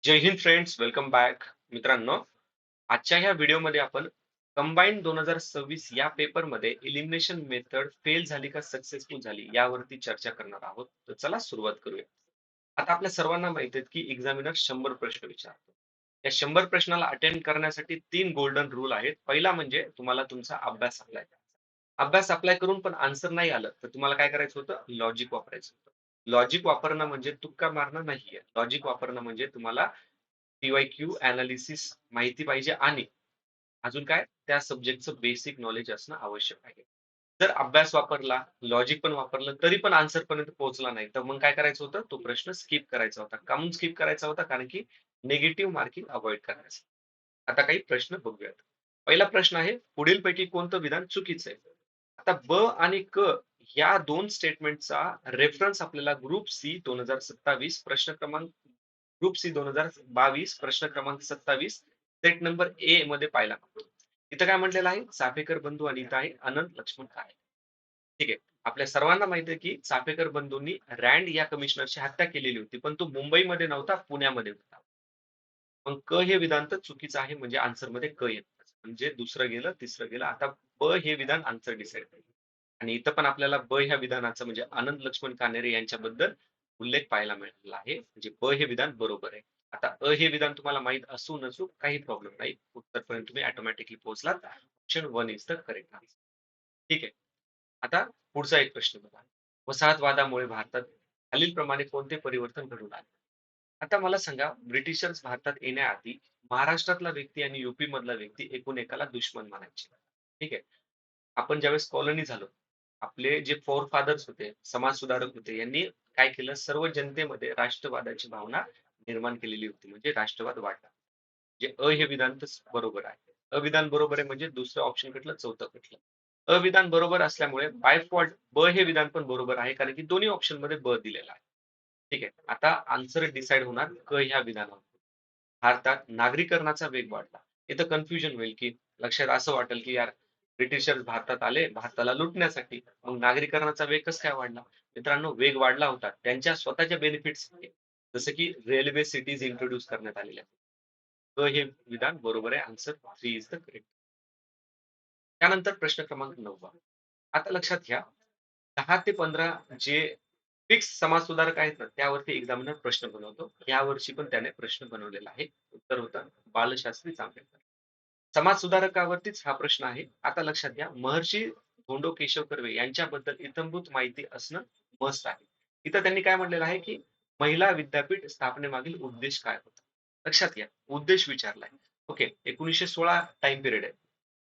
जय Hind friends, welcome back. मित्रांनो, आजच्या ह्या व्हिडिओमध्ये आपण कंबाईन 2026 या पेपरमध्ये एलिमिनेशन मेथड फेल झाली का सक्सेसफुल झाली यावरती चर्चा करणार आहोत. तर चला सुरुवात करूया. आता आपल्या सर्वांना माहित आहे की एक्झामिनर 100 प्रश्न विचारतो. या 100 प्रश्नाला अटेंड करण्यासाठी 3 गोल्डन रूल आहेत. पहिला म्हणजे तुम्हाला तुमचा अभ्यास अप्लाय करायचा. अभ्यास अप्लाय करून पण आन्सर नाही आलं तर तुम्हाला काय करायचं होतं? लॉजिक वापरायचं होतं. लॉजिक वापरणं म्हणजे तुक्का मारणं नाहीये. लॉजिक वापरणं म्हणजे तुम्हाला पी-वाय-क्यू एनालिसिस माहिती पाहिजे आणि अजून काय त्या सब्जेक्टचं बेसिक नॉलेज असणं आवश्यक आहे. जर अभ्यास वापरला, लॉजिक पण वापरलं, तरी पण आन्सर पर्यंत पोहोचला नाही, तर मग काय करायचं होतं? तो प्रश्न स्किप करायचा होता. का म्हणून स्किप करायचा होता? कारण की निगेटिव्ह मार्किंग अव्हॉइड करायचं. आता काही प्रश्न बघूयात. पहिला प्रश्न आहे, पुढीलपैकी कोणतं विधान चुकीचं आहे? आता ब आणि क या 2 स्टेटमेंटचा रेफरन्स आपल्याला ग्रुप सी 2027 प्रश्न क्रमांक ग्रुप सी 2022 प्रश्न क्रमांक 27 सेट नंबर ए मध्ये पाहायला मिळतो. इथं काय म्हटलेलं आहे? चाफेकर बंधू आणि इथं आहे अनंत लक्ष्मण काळे. ठीक आहे. आपल्या सर्वांना माहिती आहे की चाफेकर बंधूंनी रँड या कमिशनरची हत्या केलेली होती. पण तो मुंबईमध्ये नव्हता, पुण्यामध्ये होता. मग क हे विधान तर चुकीचं आहे म्हणजे आन्सर मध्ये क येतं. म्हणजे दुसरं गेलं, तिसरं गेलं. आता ब हे विधान आन्सर डिसाईड करेल. आणि इथं पण आपल्याला ब ह्या विधानाचा म्हणजे आनंद लक्ष्मण कान्हेरे यांच्याबद्दल उल्लेख पाहायला मिळालेला आहे. म्हणजे ब हे विधान बरोबर आहे. आता अ हे विधान तुम्हाला माहीत असू नसू काही प्रॉब्लेम नाही. उत्तरपर्यंत तुम्ही ऑटोमॅटिकली पोहोचलात. Option 1 is the correct answer. ठीक आहे. आता पुढचा एक प्रश्न बघा. वसाहतवादामुळे भारतात खालीलप्रमाणे कोणते परिवर्तन घडून आले? आता मला सांगा, ब्रिटिशर्स भारतात येण्याआधी महाराष्ट्रातला व्यक्ती आणि युपी मधला व्यक्ती एकूण एकाला दुश्मन मानायचे. ठीक आहे. आपण ज्यावेळेस कॉलनी झालो, आपले जे फोर फादर्स होते, समाज सुधारक होते, यांनी काय केलं? सर्व जनतेमध्ये राष्ट्रवादाची भावना निर्माण केलेली होती. म्हणजे राष्ट्रवाद वाढला. जे अ हे विधान तर बरोबर आहे. अविधान बरोबर आहे म्हणजे दुसरं ऑप्शन कुठलं? चौथं कुठलं? अविधान बरोबर असल्यामुळे बाय फॉल्ट ब हे विधान पण बरोबर आहे कारण की दोन्ही ऑप्शन मध्ये ब दिलेला आहे. ठीक आहे. आता आन्सर डिसाईड होणार क ह्या विधानावर. भारतात नागरीकरणाचा वेग वाढला. इथं कन्फ्युजन होईल की लक्षात असं वाटेल की यार ब्रिटिशर्स भारतात आले भारताला लुटण्यासाठी. मग नागरीकरणाचा वेग कसं काय वाढला? मित्रांनो, वेग वाढला होता त्यांच्या स्वतःच्या बेनिफिट्ससाठी. जसं की रेल्वे सिटीज इंट्रोड्यूस करण्यात आलेल्या. क हे विधान बरोबर आहे. Answer 3 is the correct. त्यानंतर प्रश्न क्रमांक 9. आता लक्षात घ्या, 10 ते 15 जे फिक्स समाजसुधारक आहेत ना, त्यावरती एक्झामिनर प्रश्न बनवतो. यावर्षी पण त्याने प्रश्न बनवलेला आहे. उत्तर होतं बालशास्त्री जांभेकर. समाजसुधारकावरतीच हा प्रश्न आहे. आता लक्षात घ्या, महर्षी धोंडो केशव कर्वे यांच्याबद्दल इत्थंभूत माहिती असणं मस्ट आहे. इथं त्यांनी काय म्हटलेलं आहे, की महिला विद्यापीठ स्थापनेमागील उद्देश काय होता? लक्षात घ्या, उद्देश विचारलाय. ओके, 1916 टाइम पिरियड आहे.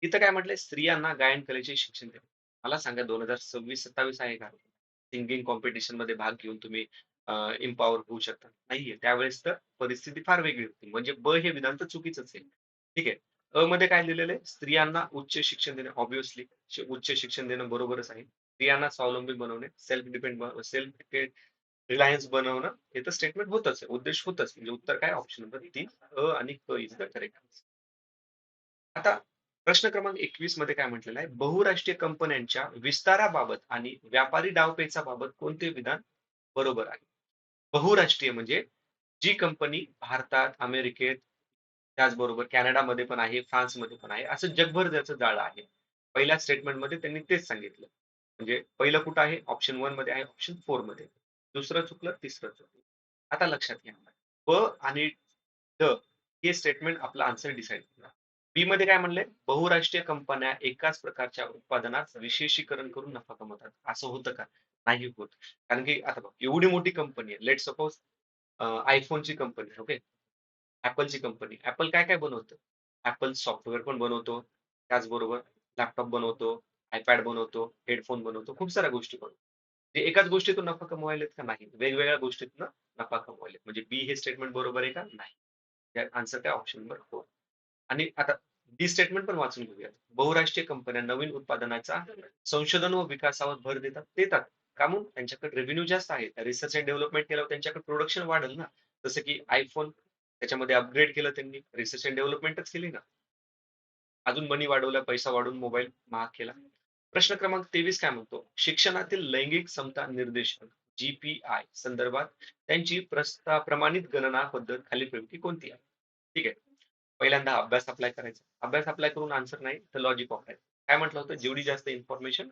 इथं काय म्हटलंय? स्त्रियांना गायन कलेचे शिक्षण द्यावे. मला सांगा 2026-27 आहे का? सिंगिंग कॉम्पिटिशन मध्ये भाग घेऊन तुम्ही एम्पॉवर होऊ शकता. नाहीये. त्यावेळेस तर परिस्थिती फार वेगळी होती. म्हणजे ब हे विधान तर चुकीचंच आहे. ठीक आहे. अ मध्ये काय लिहिलेलं आहे? स्त्रियांना उच्च शिक्षण देणे ऑब्व्हियसली उच्च शिक्षण देणं बरोबरच आहे. स्त्रियांना स्वावलंबी बनवणे, सेल्फ रिलायन्स बनवणं हे तर स्टेटमेंट होतच आहे. उद्देश होतच. म्हणजे उत्तर काय? ऑप्शन नंबर 3 अ आणि क इज द करेक्ट आन्सर. आता प्रश्न क्रमांक 21 मध्ये काय म्हटलेलं आहे? बहुराष्ट्रीय कंपन्यांच्या विस्ताराबाबत आणि व्यापारी डावपेचाबाबत कोणते विधान बरोबर आहे? बहुराष्ट्रीय म्हणजे जी कंपनी भारतात, अमेरिकेत, त्याचबरोबर कॅनडामध्ये पण आहे, फ्रान्समध्ये पण आहे. असं जगभर त्याचं जाळं आहे. पहिल्या स्टेटमेंटमध्ये त्यांनी तेच सांगितलं. म्हणजे पहिलं कुठं आहे? ऑप्शन 1 मध्ये आहे, ऑप्शन 4 मध्ये. दुसरं चुकलं, तिसरं चुकलं. आता लक्षात घ्या. ब आणि ड हे स्टेटमेंट आपला आन्सर डिसाईड करणार. बी मध्ये काय म्हणलंय? बहुराष्ट्रीय कंपन्या एकाच प्रकारच्या उत्पादनात विशेषीकरण करून नफा कमवतात. असं होतं का? नाही होत. कारण की आता बघ, एवढी मोठी कंपनी आहे. लेट सपोज iPhoneची कंपनी ओके. Appleची कंपनी. Apple काय-काय बनवतं? Apple सॉफ्टवेअर पण बनवतो. त्याचबरोबर लॅपटॉप बनवतो, iPad बनवतो, हेडफोन बनवतो, खूप साऱ्या गोष्टी बनवतो. ते एकाच गोष्टीतून नफा कमवायलेत का? नाही. वेगवेगळ्या गोष्टीतनं नफा कमवायलेत. म्हणजे बी हे स्टेटमेंट बरोबर आहे का? नाही. आन्सर काय ऑप्शन नंबर 4. आणि आता डी स्टेटमेंट पण वाचून घेऊयात. बहुराष्ट्रीय कंपन्या नवीन उत्पादनाचा संशोधन व विकासावर भर देतात. देतात. का म्हणून? त्यांच्याकडे रेव्हेन्यू जास्त आहे. रिसर्च एंड डेव्हलपमेंट केल्यावर त्यांच्याकडे प्रोडक्शन वाढेल ना. जसं की iPhone त्याच्यामध्ये अपग्रेड केलं त्यांनी. रिसर्च एंड डेव्हलपमेंटच केली ना. अजून मनी वाढवला, पैसा वाढवून मोबाईल महाग केला. प्रश्न क्रमांक 23 काय म्हणतो? शिक्षणातील लैंगिक समता निर्देशन GPI संदर्भात त्यांची प्रमाणित गणना पद्धत खालीलपैकी कोणती आहे? ठीक आहे. पहिल्यांदा अभ्यास अप्लाय करायचा. अभ्यास अप्लाय करून आन्सर नाही तर लॉजिक वापरायचं. काय म्हटलं होतं? जेवढी जास्त इन्फॉर्मेशन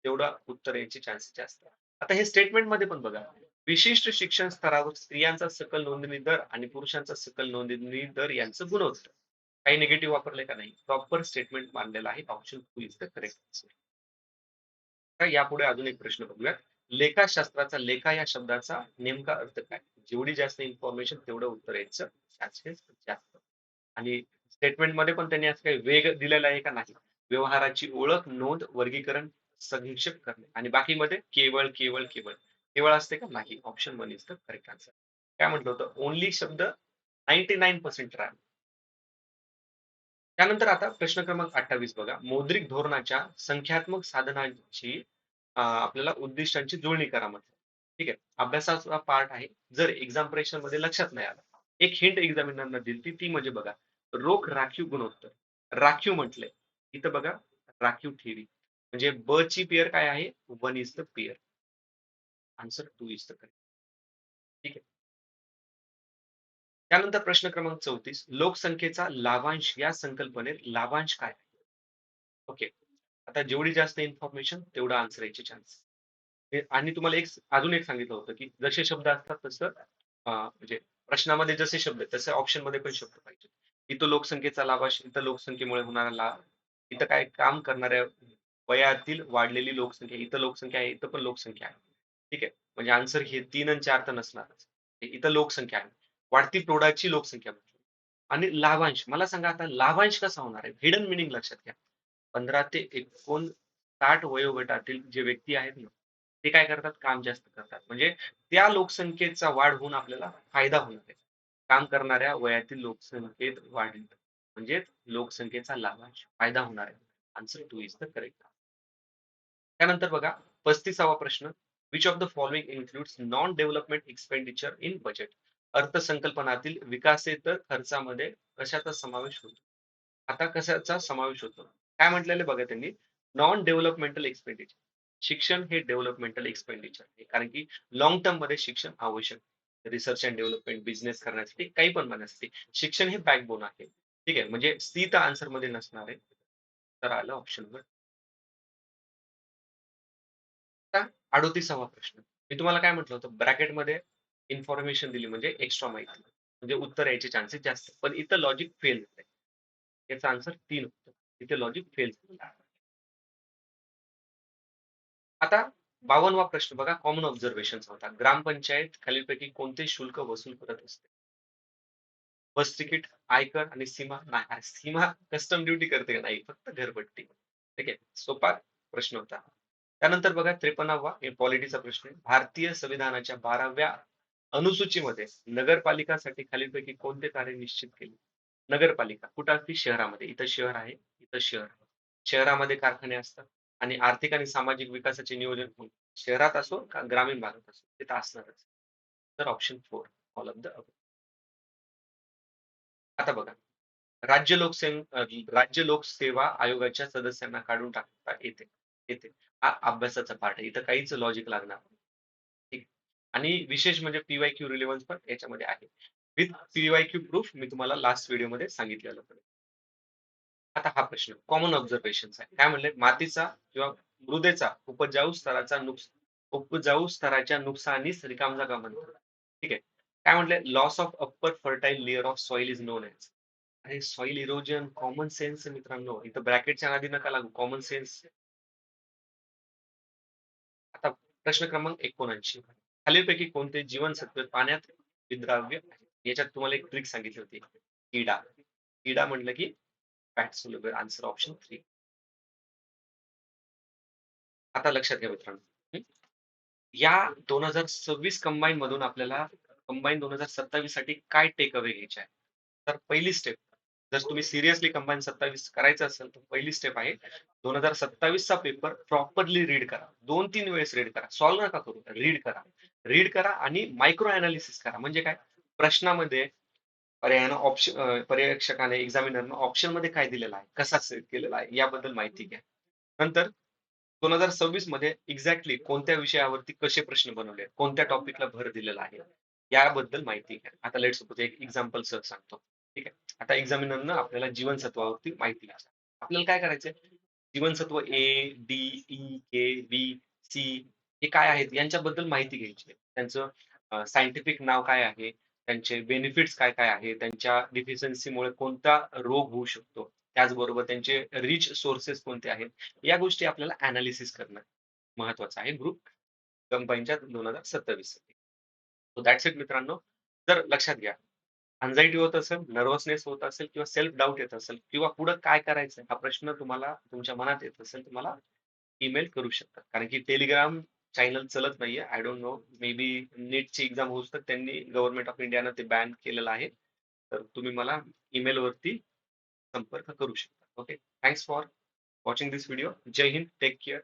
तेवढा उत्तर यायचे चान्सेस जास्त. आता हे स्टेटमेंटमध्ये पण बघा. विशिष्ट शिक्षण स्तरावर स्त्रियांचा सकल नोंदणी दर आणि पुरुषांचा सकल नोंदणी दर यांचं गुणोत्तर. काही निगेटिव्ह वापरले का नाही? प्रॉपर स्टेटमेंट मानलेला आहे. Option 2 is the correct answer. आता यापुढे अजून एक प्रश्न बघूयात. लेखाशास्त्राचा लेखा या शब्दाचा नेमका अर्थ काय? जेवढी जास्त इन्फॉर्मेशन तेवढं उत्तर यायचं चान्सेस जास्त. आणि स्टेटमेंटमध्ये पण त्यांनी असं काही वेग दिलेला आहे का नाही? व्यवहाराची ओळख, नोंद, वर्गीकरण, संक्षेप करणे आणि बाकीमध्ये केवळ, केवळ, केवळ. केवळ असते का? नाही. Option 1 is the correct answer. काय म्हटलं होतं? ओन्ली शब्द 99% राहील. त्यानंतर आता प्रश्न क्रमांक 28 बघा. मौद्रिक धोरणाच्या संख्यात्मक साधनांची आपल्याला उद्दिष्टांची जुळणी करा म्हटलं. ठीक आहे. अभ्यासाचा पार्ट आहे. जर एक्झाम प्रेशर मध्ये लक्षात नाही आलं. एक हिंट एक्झामिनरला दिली ती म्हणजे बघा. रोख राखीव गुणोत्तर. राखीव म्हटलंय. इथं बघा राखीव ठेवी. म्हणजे ब ची पेअर काय आहे? 1 is the pair. Answer 2 is the correct. ठीक आहे. त्यानंतर प्रश्न क्रमांक 34. लोकसंख्येचा लाभांश या संकल्पनेत लाभांश काय? ओके. आता जेवढी जास्त इन्फॉर्मेशन तेवढा आन्सर यायचे चान्स. आणि तुम्हाला अजून एक सांगितलं होतं, की जसे शब्द असतात तसं म्हणजे प्रश्नामध्ये जसे शब्द आहेत, तसे ऑप्शनमध्ये पण शब्द पाहिजे. इथं लोकसंख्येचा लाभांश, इथं लोकसंख्येमुळे होणारा लाभ, इथं काय काम करणाऱ्या वयातील वाढलेली लोकसंख्या, इथं लोकसंख्या आहे, इथं पण लोकसंख्या आहे. ठीक आहे. म्हणजे आन्सर हे 3 आणि 4 तर नसणारच. इथं लोकसंख्या आहे. वाढती प्रौढाची लोकसंख्या म्हटली. आणि लाभांश. मला सांगा आता लाभांश कसा होणार आहे? हिडन मीनिंग लक्षात घ्या. 15 ते 59 वयोगटातील जे व्यक्ती आहेत ना, ते काय करतात? काम जास्त करतात. म्हणजे त्या लोकसंख्येचा वाढ होऊन आपल्याला फायदा होणार आहे. काम करणाऱ्या वयातील लोकसंख्येत वाढ म्हणजेच लोकसंख्येचा लाभांश फायदा होणार आहे. Answer 2 is the correct. त्यानंतर बघा 35वा प्रश्न. Which of the following includes non development expenditure in budget? अर्थसंकल्पनातील विकासेतर खर्चामध्ये कशाचा समावेश होतो? आता कशाचा समावेश होतो? काय म्हटलेलं बघा त्यांनी, नॉन डेव्हलपमेंटल एक्सपेंडिचर. शिक्षण हे डेव्हलपमेंटल एक्सपेंडिचर आहे. कारण की लॉंग टर्म मध्ये शिक्षण आवश्यक. रिसर्च अँड डेव्हलपमेंट, बिझनेस करण्यासाठी, काही पण बनण्यासाठी शिक्षण हे बॅकबोन आहे. ठीक आहे. म्हणजे सी तर आन्सर मध्ये नसणार आहे. तर आलं ऑप्शन वर. आता 38वा प्रश्न. मी तुम्हाला काय म्हटलं होतं, ब्रॅकेटमध्ये इन्फॉर्मेशन दिली म्हणजे एक्स्ट्रा माहिती. म्हणजे उत्तर यायचे चान्सेस जास्त. पण इथं लॉजिक फेल झालंय. याचा आन्सर 3 होतं. इथे लॉजिक फेल झालं. आता 52वा प्रश्न बघा, कॉमन ऑब्झर्वेशन्स होता. ग्रामपंचायत खालीलपैकी कोणते शुल्क वसूल करत असते? बस तिकीट, आयकर आणि सीमा. नाही, सीमा कस्टम ड्युटी करते का? नाही, फक्त घरपट्टी. ठीक आहे. सोपा प्रश्न होता. त्यानंतर बघा 53वा पॉलिटीचा प्रश्न आहे. भारतीय संविधानाच्या 12व्या अनुसूचीमध्ये नगरपालिकासाठी खालीलपैकी कोणते कार्य निश्चित केले? नगरपालिका कुठं असते? शहरामध्ये. इथं शहर आहे, इथं शहर आहे. शहरामध्ये कारखाने असतात आणि आर्थिक आणि सामाजिक विकासाचे नियोजन होऊन शहरात असो का ग्रामीण भागात असो तिथं असणारच. तर option 4 all of the above. आता बघा, राज्य लोकसेवा आयोगाच्या सदस्यांना काढून टाकता येते. येते. हा अभ्यासाचा पार्ट आहे. इथं काहीच लॉजिक लागणार नाही. ठीक. आणि विशेष म्हणजे पी-वाय-क्यू रिलेव्हन्स पण याच्यामध्ये आहे. विथ पी-वाय-क्यू प्रूफ मी तुम्हाला लास्ट व्हिडिओमध्ये सांगितलेलं होतं. आता हा प्रश्न कॉमन ऑब्झर्वेशन्स आहे. काय म्हणले? मातीचा किंवा मृदेचा उपजाऊ स्तराच्या नुकसानीस रिकाम जागा म्हणतात. ठीक आहे. काय म्हटले? Loss of upper fertile layer of soil is known as. अरे सॉइल इरोजन, कॉमन सेन्स मित्रांनो. इथं ब्रॅकेटच्या नादी नका लागू. Common sense. आता प्रश्न क्रमांक 79. खालीलपैकी कोणते जीवनसत्व पाण्यात विद्राव्य आहे? याच्यात तुम्हाला एक ट्रिक सांगितली होती. किडा. किडा म्हटलं की फॅट सोल्युबल. Answer option 3. आता लक्षात घ्या मित्रांनो. या 2026 कंबाईन मधून आपल्याला कंबाईन 2027 साठी काय टेक अवे घ्यायचे आहे? तर पहिली स्टेप, जर तुम्ही सिरियसली कंबाईन 27 करायचं असेल तर पहिली स्टेप आहे 2027 चा पेपर प्रॉपरली रीड करा. 2-3 वेळेस रीड करा. सॉल्व्ह नका करू. रीड करा. रीड करा आणि मायक्रो एनालिसिस करा. म्हणजे काय? प्रश्नामध्ये पर्यवेक्षकाने एक्झामिनरनं ऑप्शन मध्ये काय दिलेलं आहे, कसा सेट केलेला आहे याबद्दल माहिती घ्या. नंतर 2026 मध्ये एक्झॅक्टली कोणत्या विषयावरती कसे प्रश्न बनवले, कोणत्या टॉपिकला भर दिलेला आहे, याबद्दल माहिती घ्या. आता लेट्स सपोज एक एक्झाम्पल सर सांगतो. ठीक आहे. आता एक्झामिनरनं आपल्याला जीवनसत्वावरती माहिती घ्यायची. आपल्याला काय करायचंय? जीवनसत्व ए, डी, ई, के, बी, सी हे काय आहेत यांच्याबद्दल माहिती घ्यायची आहे. त्यांचं सायंटिफिक नाव काय आहे? त्यांचे बेनिफिट्स काय-काय आहे? त्यांच्या डिफिशियन्सीमुळे कोणता रोग होऊ शकतो? त्याचबरोबर त्यांचे रिच सोर्सेस कोणते आहेत? या गोष्टी आपल्याला एनालिसिस करणं महत्वाचं आहे ग्रुप कंबाईनच्या 2027 साठी. सो दॅट्स इट मित्रांनो. तर लक्षात घ्या, अँक्झायटी होत असेल, नर्व्हसनेस होत असेल किंवा सेल्फ डाऊट येत असेल किंवा पुढे काय करायचं हा प्रश्न तुम्हाला तुमच्या मनात येत असेल, तुम्हाला ईमेल करू शकता. कारण की टेलिग्राम चॅनल चलत नाहीये. I don't know, may be नीटची एक्झाम होऊस तर त्यांनी गव्हर्नमेंट ऑफ इंडियानं ते बॅन केलेलं आहे. तर तुम्ही मला ईमेल वरती संपर्क करू शकता. Okay. Thanks for watching this video. जय हिंद. Take care.